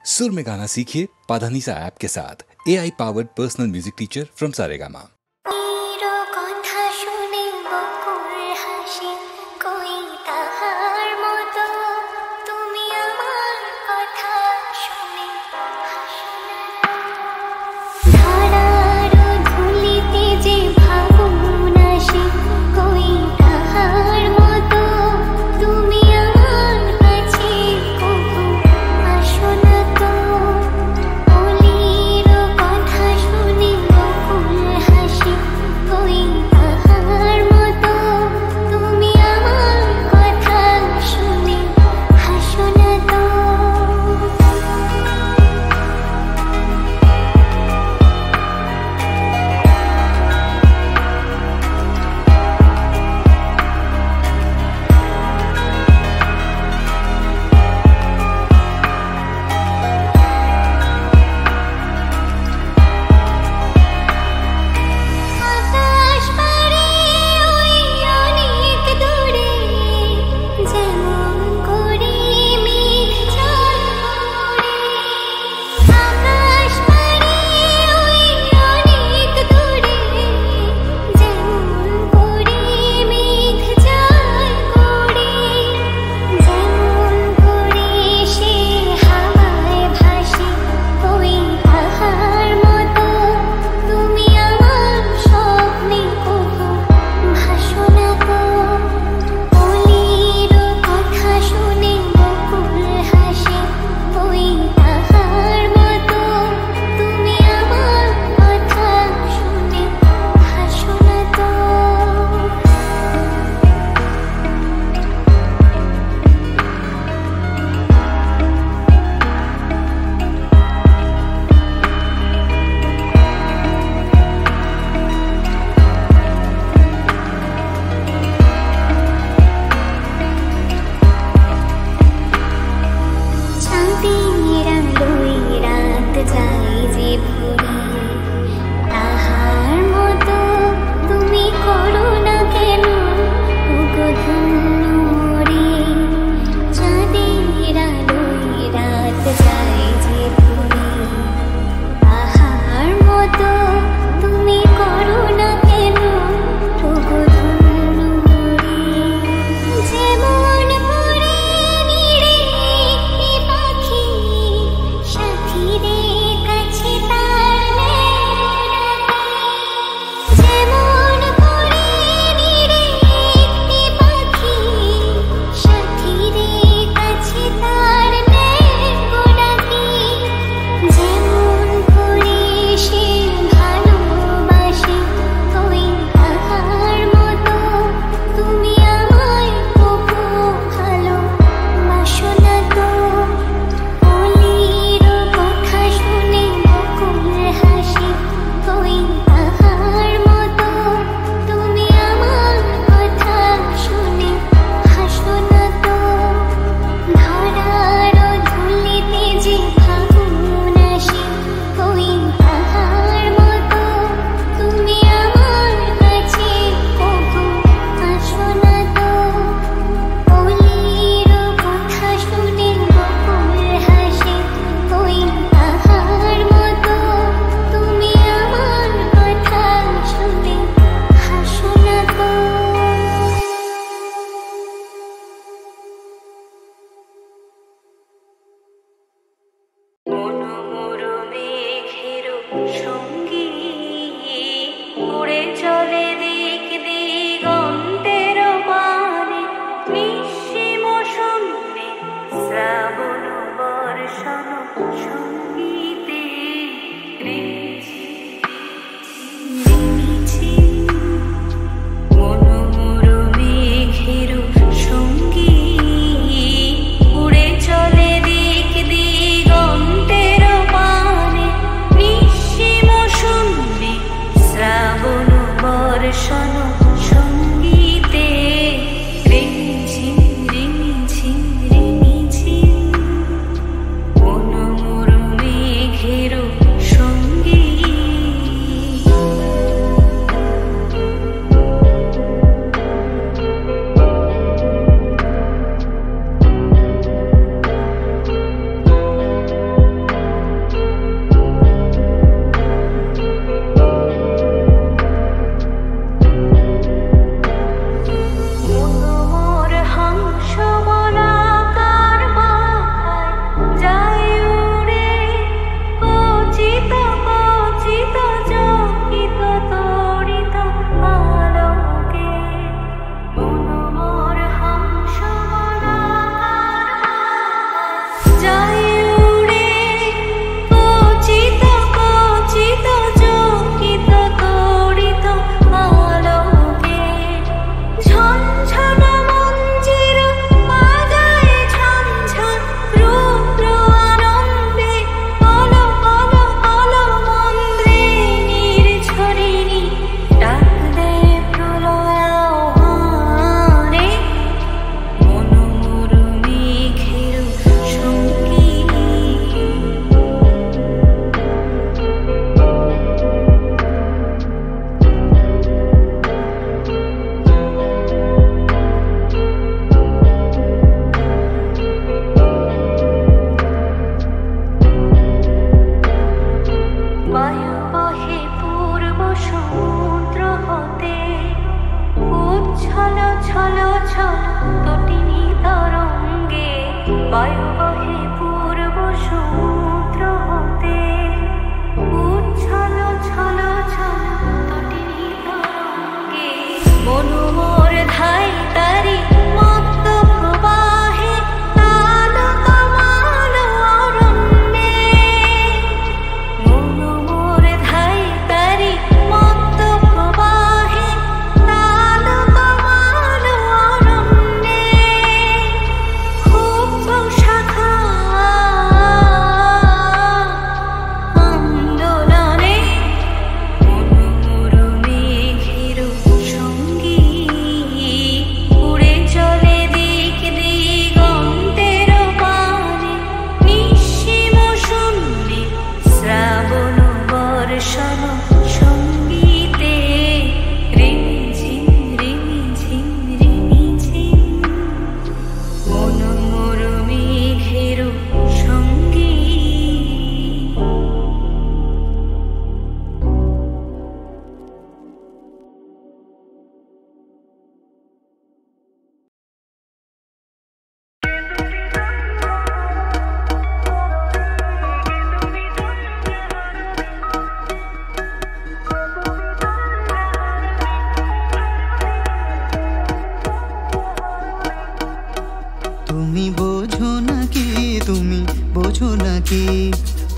सुर में गाना सीखिए पाधानीसा ऐप के साथ। AI powered personal music teacher from Saregama. হাসি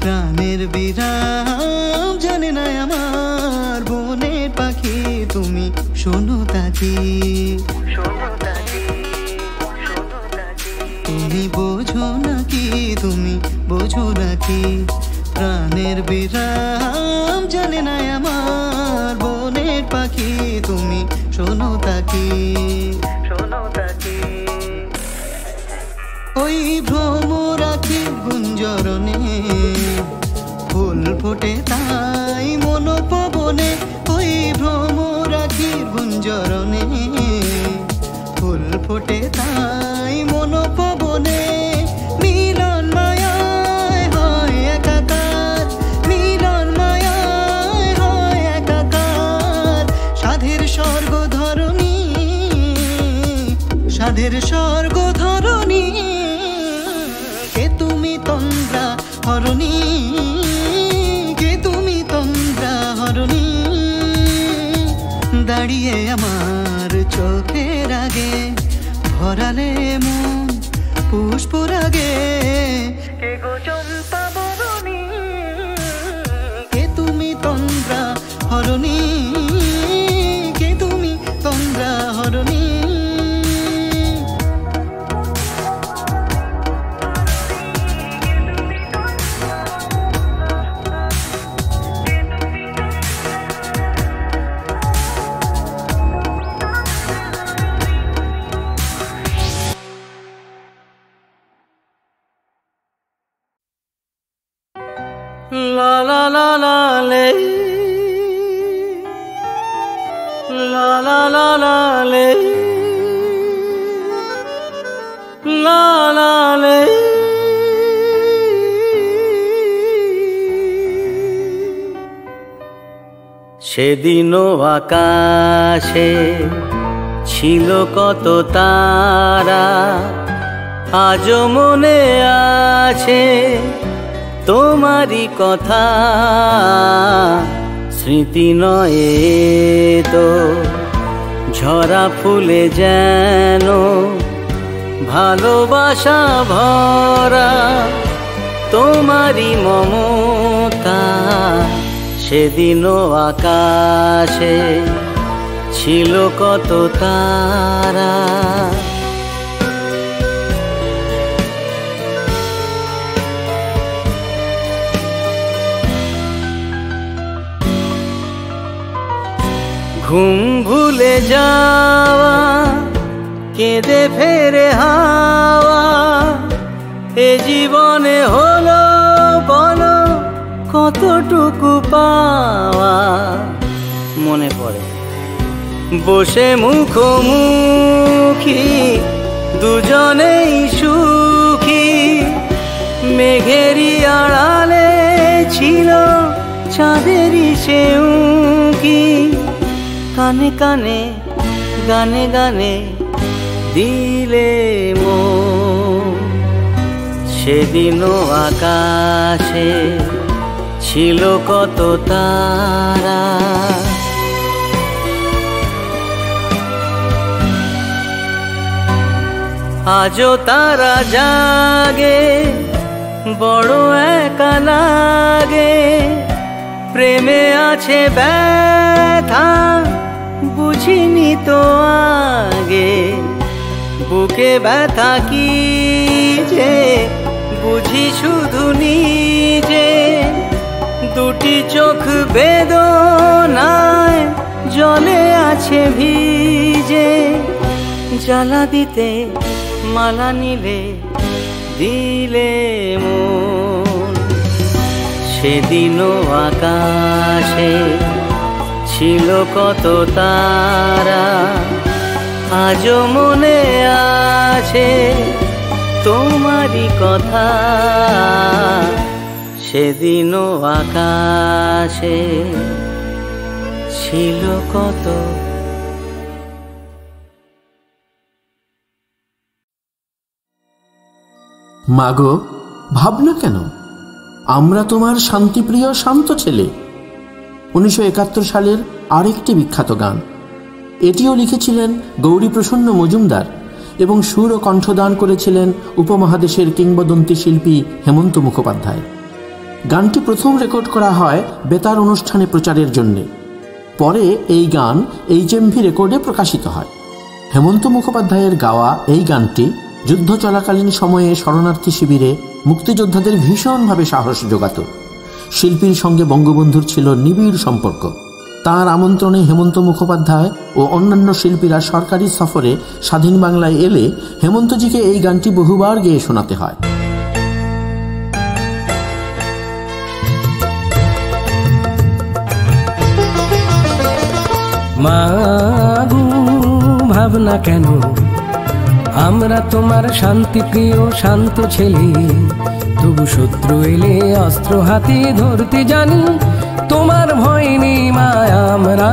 প্রাণের বিরাম জানে না আমার বনের পাখি তুমি শোনো তাকি তুমি বোঝো নাকি তুমি বোঝো নাকি প্রাণের বিরাম জানে না আমার বনের পাখি তুমি শোনো তাকি ওই ভ্রমরাখি গুঞ্জরণে ফুল ফোটে তাই মনোপবনে ওই ভ্রমরাখির গুঞ্জরণে ফুল ফোটে তাই মনোপবনে মিলন মায়ায় হয় একাকার মিলন মায়ায় হয় একাকার সাধের স্বর্গ ধরণী সাধের স্বর্গ ধরণী কে তুমি তন্দ্রা হরণী কে তুমি তন্দ্রা হরণী দাঁড়িয়ে আমার চোখের আগে ভরালে মন পুষ্পরাগে কে গো চম্পা বরণী কে তুমি তন্দ্রা হরণী কে তুমি তন্দ্রা হরণী La la la la le, la la la la le, la la le. সেদিনও আকাশে ছিল কত তারা, আজও মনে আছে তোমারই কথা। স্মৃতি নয় তো ঝরা ফুলে যেন ভালোবাসা ভরা তোমারই মমতা। সেদিনও আকাশে ছিল কত তারা, ঘুম ভুলে যাওয়া কেঁদে ফেরে হাওয়া, এ জীবনে হলো বলো কতটুকু পাওয়া। মনে পড়ে বসে মুখোমুখি দুজনেই সুখী, মেঘেরই আড়ালে ছিল চাঁদেরই সেউকি। কানে কানে গানে গানে দিলে মন, সেদিনও আকাশে ছিল কত তারা। আজও তারা জাগে বড় একা লাগে, প্রেমে আছে ব্যথা বুঝিনি তো আগে। বুকে ব্যথা কি যে বুঝি শুধু নিজে, দুটি চোখ বেদনায় জলে আছে ভিজে। জ্বালা দিতে মালা নিলে দিলে মন, সেদিনও আকাশে ছিল কত তারা। আজও মনে আছে তোমারই কথা, সেদিনও আকাশে ছিল কত। মাগো ভাবনা কেন, আমরা তোমার শান্তিপ্রিয় শান্ত ছেলে। 1971 সালের আরেকটি বিখ্যাত গান, এটিও লিখেছিলেন গৌরীপ্রসন্ন মজুমদার এবং সুর ও কণ্ঠদান করেছিলেন উপমহাদেশের কিংবদন্তি শিল্পী হেমন্ত মুখোপাধ্যায়। গানটি প্রথম রেকর্ড করা হয় বেতার অনুষ্ঠানে প্রচারের জন্য। পরে এই গান HMV রেকর্ডে প্রকাশিত হয়। হেমন্ত মুখোপাধ্যায়ের গাওয়া এই গানটি যুদ্ধ চলাকালীন সময়ে শরণার্থী শিবিরে মুক্তিযোদ্ধাদের ভীষণভাবে সাহস যোগাত। শিল্পীর সঙ্গে বঙ্গবন্ধুর ছিল নিবিড় সম্পর্ক। তাঁর আমন্ত্রণে হেমন্ত মুখোপাধ্যায় ও অন্যান্য শিল্পীরা সরকারি সফরে স্বাধীন বাংলায় এলে হেমন্তজিকে এই গানটি বহুবার গেয়ে শোনাতে হয়। মাগো ভাবনা কেন, আমরা তোমার শান্তি প্রিয় শান্ত ছেলে, তবু শত্রু এলে অস্ত্র হাতে ধরতে জানি। তোমার ভয় নেই মা, আমরা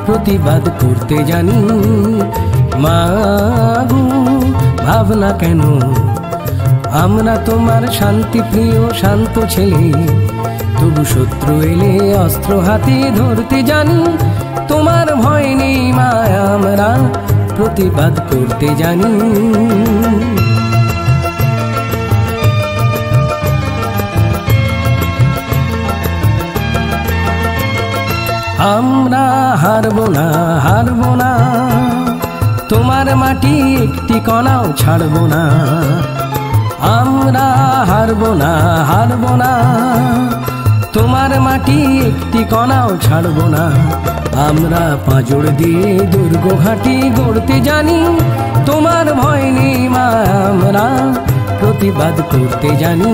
প্রতিবাদ করতে জানি। মাগো ভাবনা কেন, আমরা তোমার শান্তি প্রিয় শান্ত ছেলে, তবু শত্রু এলে অস্ত্র হাতে ধরতে জানি। তোমার ভয় নেই মা, আমরা প্রতিবাদ করতে জানি। আমরা হারবো না, হারবো না, তোমার মাটি একটি কণাও ছাড়বো না। আমরা হারবো না, হারবো না, তোমার মাটি একটি কণাও ছাড়বো না। আমরা পাঁজর দিয়ে দুর্গ ঘাঁটি গড়তে জানি। তোমার ভয় নেই মা, আমরা প্রতিবাদ করতে জানি।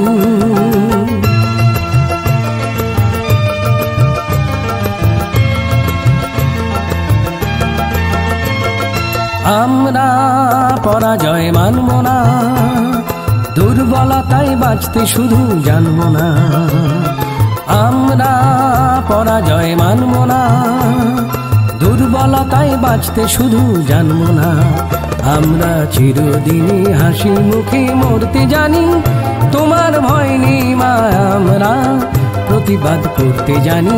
আমরা পরাজয় মানব না, দুর্বলতায় বাঁচতে শুধু জানব না। আমরা পরাজয় মানব না, দুর্বলতায় বাঁচতে শুধু জানব না। আমরা চিরদিনই হাসি মুখে মরতে জানি। তোমার ভয় নেই মা, আমরা প্রতিবাদ করতে জানি।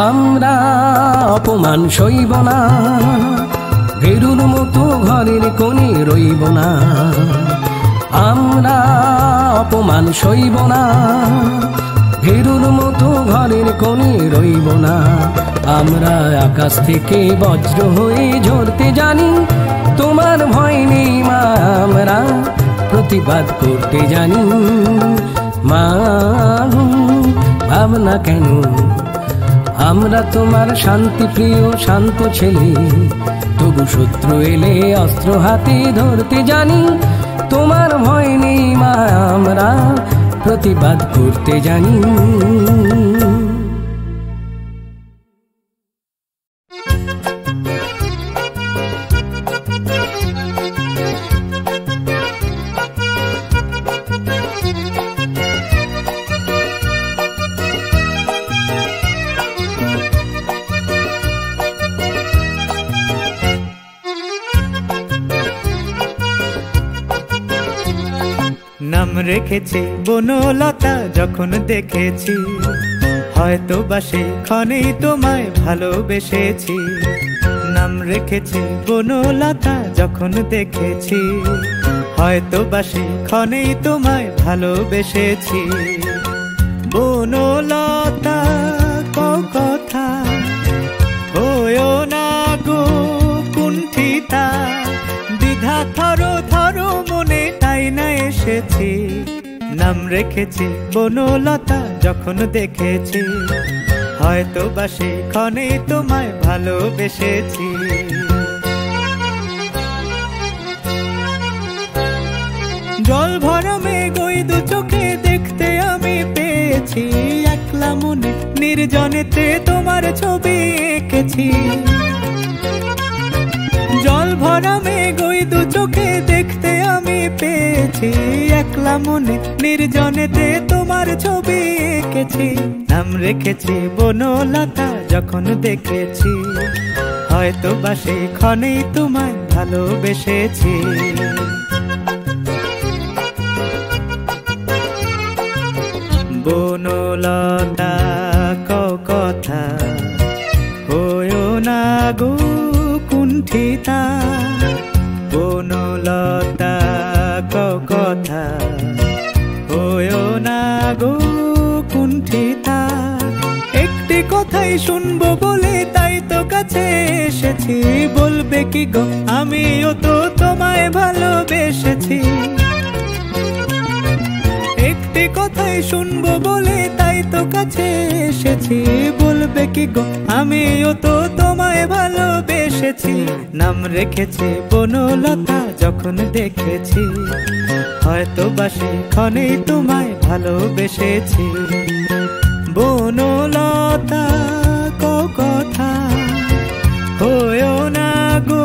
আমরা অপমান সইব না, ভেরুর মতো ঘরের কোণে রইব না। আমরা অপমান সইব না, ভেরুর মতো ঘরের কোণে রইব না। আমরা আকাশ থেকে বজ্র হয়ে ঝরতে জানি। তোমার ভয় নেই মা, আমরা প্রতিবাদ করতে জানি। মা ভাবনা কেন, আমরা তোমার শান্তি প্রিয় শান্ত ছেলে, তবু শত্রু এলে অস্ত্র হাতে ধরতে জানি। তোমার ভয় নেই মা, আমরা প্রতিবাদ করতে জানি। নাম রেখেছে বনলতা যখন দেখেছি, হয়তো বা সেখানেই তোমায় ভালোবেসেছি। নাম রেখেছে বনলতা যখন দেখেছি, হয়তো বা সেখানেই তোমায় ভালোবেসেছি। বনলতা কথা হয়ো না গো কুণ্ঠিতা, দ্বিধা থরো থরো মনে তাই না এসেছি। নাম রেখেছি বনলতা যখন দেখেছি, হয়তো বা সেখানেই তোমায় ভালোবেসেছি। জল ভরা মেঘ ওই দু চোখে দেখতে আমি পেয়েছি, একলা মনে নির্জনেতে তোমার ছবি এঁকেছি। জল ভরা মেঘ ওই দু চোখে দেখতে আমি পেয়েছি, একলা মনে নির্জনেতে তোমার ছবি এঁকেছি। নাম রেখেছি বনলতা যখন দেখেছি, হয়তো বা সেখানেই তোমায় ভালোবেসেছি। বনলতা কথা হয়ো না গো কুণ্ঠিতা, বনলতা কথা হয়ো না গো কুণ্ঠিতা। একটি কথাই শুনবো বলে তাই তো কাছে এসেছি, বলবে কি গো আমিও তো তোমায় ভালোবেসেছি। একটি কথাই শুনবো বলে তাই তো কাছে এসেছি, বলবে কি গো আমিও তো তোমায় ভালোবেসেছি। নাম রেখেছি বনলতা যখন দেখেছি, হয়তো বাসে ক্ষণেই তোমায় ভালোবেসেছি। বনলতা কথা হয়ো না গো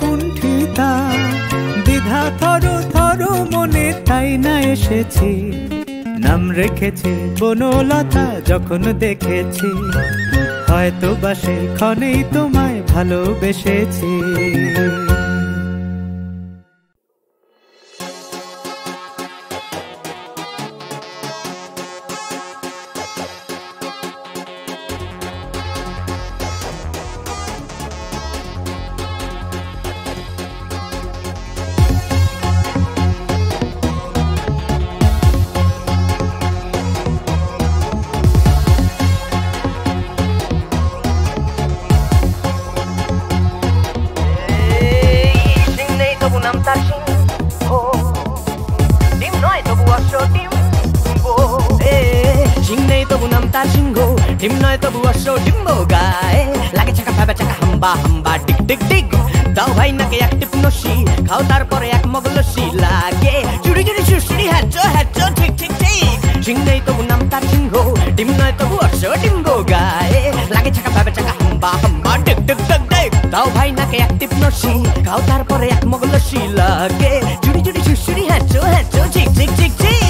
কুণ্ঠিতা, দ্বিধা থর থর মনে তাই না এসেছি। নাম রেখেছি বনলতা যখন দেখেছি, হয়তো বাসে ক্ষণেই তোমায় ভালোবেসেছি। ডিম নয় তবু অশ্ব ডিম্বো গায়ে লাগে চাকা ভাবে চাকা হাম্বা হাম্বা টিক টিক টিক। দাও ভাই নাকে এক টিপ নসি, খাও তারপরে এক মগ লস্যি, লাগে চুড়ি চুড়ি সুড়সুড়ি হ্যাচো হ্যাচো ঠিক ঠিক ঠিক। সিং নেই তবু নাম তার সিংহ, ডিম নয় তবু অশ্ব ডিম্বো গায়ে লাগে চাকা ভাবে চাকা হাম্বা হাম্বা টিক টিক টিক টিক। দাও ভাই নাকে এক টিপ নসি, খাও তারপরে এক মগ লস্যি, লাগে চুড়ি চুড়ি সুড়সুড়ি হ্যাচো হ্যাচো ঠিক ঠিক ঠিক ঠিক।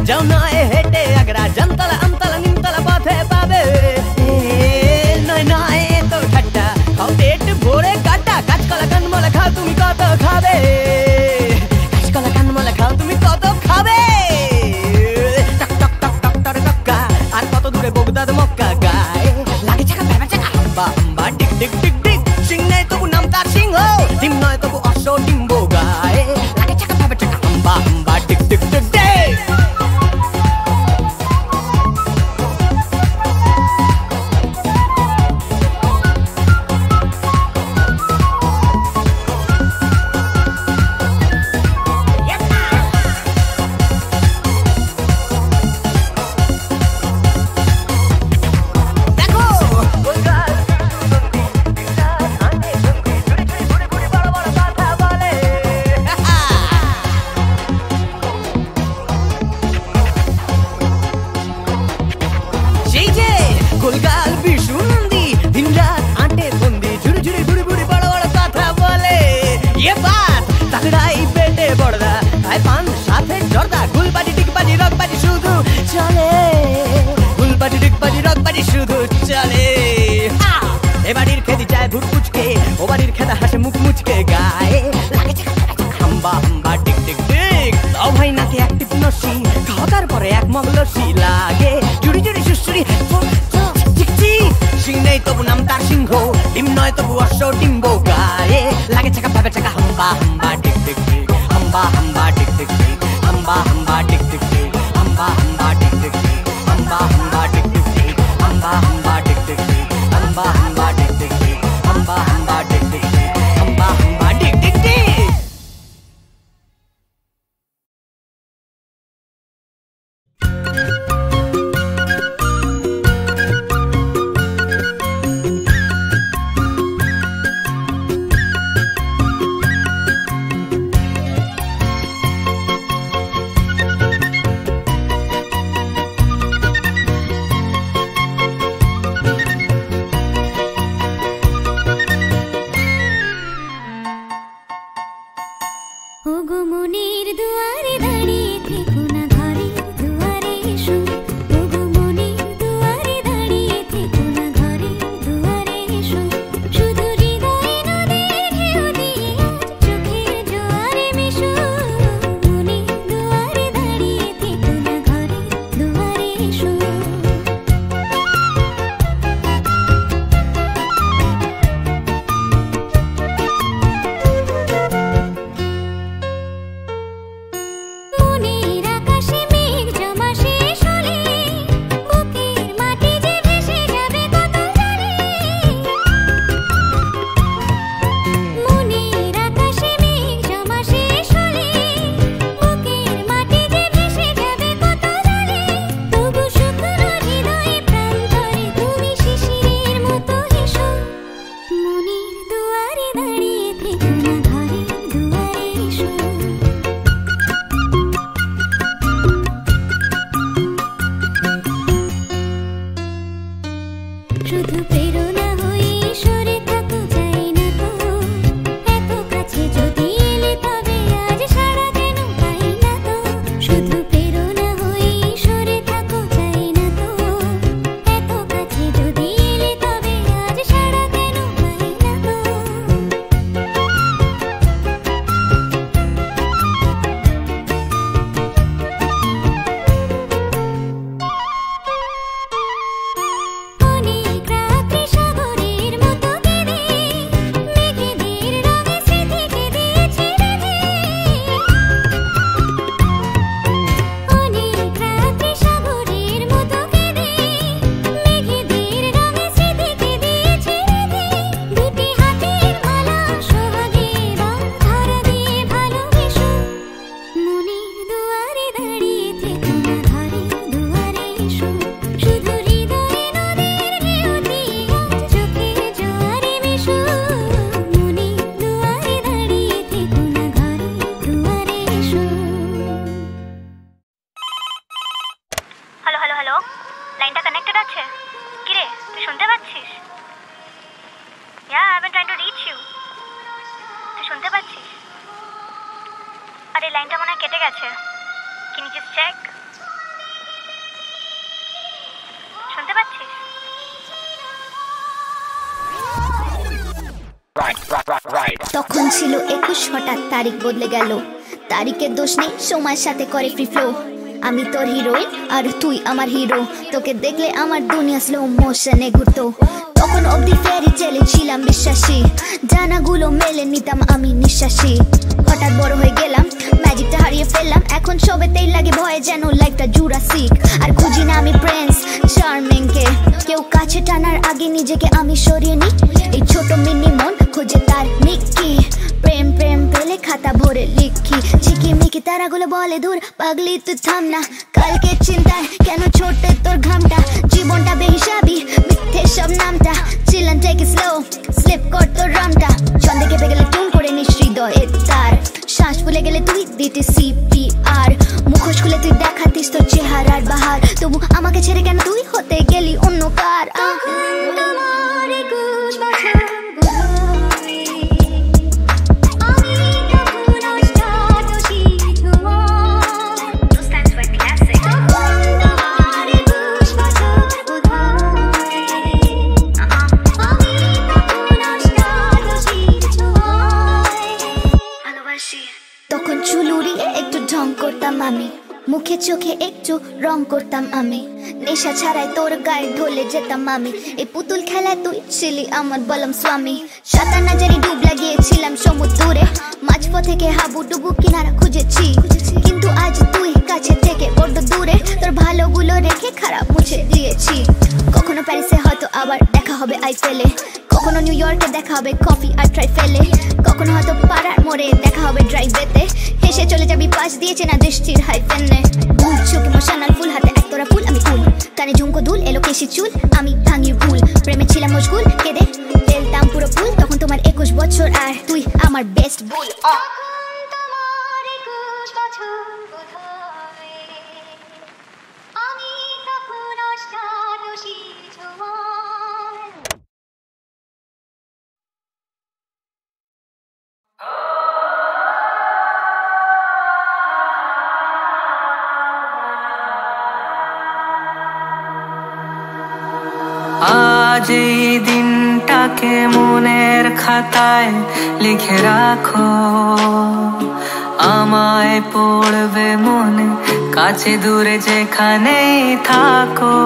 যাও নয় হেঁটে আগ্রা, জামতলা আমতলা নিমতলা পথে পাবে। নয় নয় তো ঠাট্টা, খাও পেট ভরে কাটা, কাঁচকলা কানমলা খাও তুমি কত খাবে, কাঁচকলা কানমলা খাও তুমি কত খাবে। টক টক টক টক টরে টক্কা, আর কত দূরে বগদাদ মক্কা, গায়ে লাগে চাকা ভেবে চাকা হাম্বা হাম্বা টিক টিক টিক টিক। সিং নেই তবু নাম তার সিংহ, ডিম নয় তবু অশ্ব ডিম্বো গায়ে লাগে চাকা ভেবে চাকা হাম্বা হাম্বা টিক টিক টিক টিক। এবাড়ির খেদি যায় ভুট পুচকে, ও বাড়ির খেদা হাসে মুখ মুচকে, গায়ে লাগে হাম্বা হাম্বা টিক টিক টিক। দাও ভাই নাকে এক টিপ নসি, খাও তারপরে এক মগ লস্যি, লাগে জুড়ি জুড়ি সুড়সুড়ি ঠিক ঠিক। সিং নেই তবু নাম তার সিংহ, ডিম নয় তবু অশ্ব ডিম্বো গায়ে লাগে চাকা ভাবে চাকা হাম্বা হাম্বা টিক টিক টিক, হাম্বা হাম্বা টিক টিক টিক, হাম্বা হাম্বা টিক টিক টিক, হাম্বা হাম্বা টিক টিক টিক, হাম্বা হাম্বা টিক টিক টিক, হাম্বা হাম্বা টিক টিক টিক, হাম্বা হাম্বা টিক টিক টিক, হাম্বা হাম্বা টিক টিক টিক, হাম্বা হাম্বা টিক টিক টিক। লাইনটা মনে হয় কেটে গেছে। Can you just check? শুনতে পাচ্ছিস? তখন ছিল 21, হঠাৎ তারিখ বদলে গেল। তারিখের দোষ নেই, সময়ের সাথে করে ফ্রি ফ্লো। আমি তোর হিরোইন আর তুই আমার হিরো। তোকে দেখলে আমার দুনিয়া স্লো মোশনে ঘুরতো। তখন অবধি ফেরি টেলে ছিলাম বিশ্বাসী, জানাগুলো মেলে নিতাম আমি নিঃশ্বাসী। হঠাৎ বড় হয়ে গেলাম, ম্যাজিকটা হারিয়ে ফেললাম। এখন সবেতেই লাগে ভয়ে, যেন লাইফটা জুরাসিক। আর খুঁজি না আমি প্রিন্স চার্মিং কে, কেউ কাছে টানার আগে নিজেকে আমি সরিয়ে নি। এই ছোট মিনি মন খোঁজে তার মিকি, প্রেম প্রেম পেলে খাতা ভরে লিখি। ঝিকিমিকি তারাগুলো বলে দূর, পাগলি তুই থাম না। কালকে চিন্তায় কেন ছোটে তোর ঘামটা, জীবনটা বেহিসাবি মিথ্যে সব নামটা। Chill and take it slow, sleep কর তোর রামটা। ছন্দে কেঁপে গেলে টুন করে নিস হৃদয়ের তার। শ্বাস ফুলে গেলে তুই দিতে CPR, মুখোশ খুলে তুই দেখাতিস তোর চেহারার বাহার। তবু আমাকে ছেড়ে কেন তুই হতে গেলি অন্য কার। তখন চুল উড়িয়ে একটু ঢং করতাম আমি, মুখে চোখে একটু রং করতাম আমি। নেশা ছাড়াই তোর গায়ে ঢলে যেতাম আমি। এই পুতুল খেলায় তুই ছিলি আমার বলম স্বামী। সাঁতার না জানি ডুব লাগিয়েছিলাম সমুদ্রে, মাঝপথ থেকে হাবুডুবু কিনারা খুঁজেছি। কিন্তু আজ তুই কাছে থেকে বড্ড দূরে, তোর ভালোগুলো রেখে খারাপ মুছে দিয়েছি। কখনো প্যারিসে হয়তো আবার দেখা হবে আইফেলে, কখনো নিউ ইয়র্কে দেখা হবে কফি আর ট্রাইফেলে, কখনো হয়তো পাড়ার মোড়ে দেখা হবে ড্রাইভেতে। হেসে চলে যাবি পাশ দিয়েছে না দৃষ্টির হাইফেনে। ভুল চোখ ইমোশনাল ফুল, হাতে একতরা ফুল আমি ফুল। কানে ঝুমকো দুল, এলো কেশি চুল, আমি ভাঙির ভুল। প্রেমে ছিলাম মশগুল, কেঁদে ফেলতাম পুরো ফুল। তখন তোমার 21 বছর আর তুই আমার বেস্ট বুল। আজ এই দিনটাকে মনের খাতায় লিখে রাখো, আমায় পড়বে মনে কাছে দূরে যেখানেই থাকো।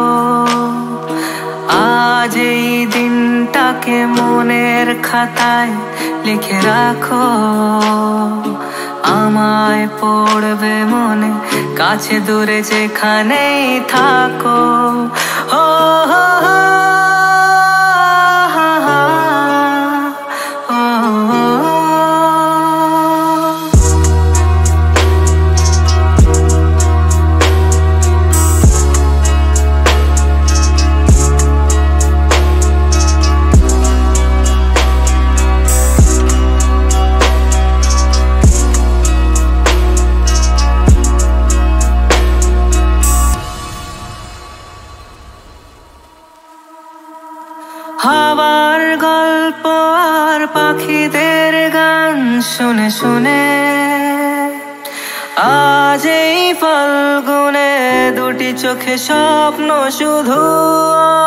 আজ এই দিনটাকে মনের খাতায় লিখে রাখো, আমায় পড়বে মনে কাছে দূরে যেখানেই থাকো। ও হাওয়ার গল্প আর পাখিদের গান শুনে শুনে আজ এই ফাল্গুনে দুটি চোখে স্বপ্ন শুধু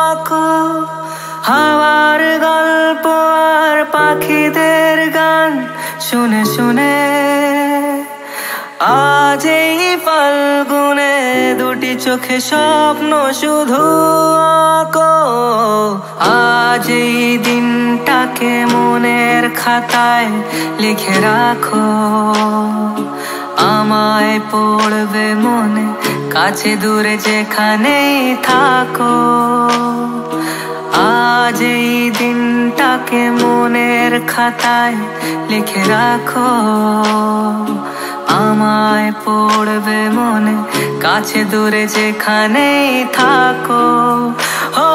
আঁকো। হাওয়ার গল্প আর পাখিদের গান শুনে শুনে আজ এই ফাল্গুনে দুটি চোখে স্বপ্ন শুধু আঁকো। আজ এই দিনটাকে মনের খাতায় লিখে রাখো, আমায় পড়বে মনে কাছে দূরে যেখানেই থাকো। আজ এই দিনটাকে মনের খাতায় লিখে রাখো, আমায় পড়বে মনে কাছে দূরে যেখানেই থাকো। ও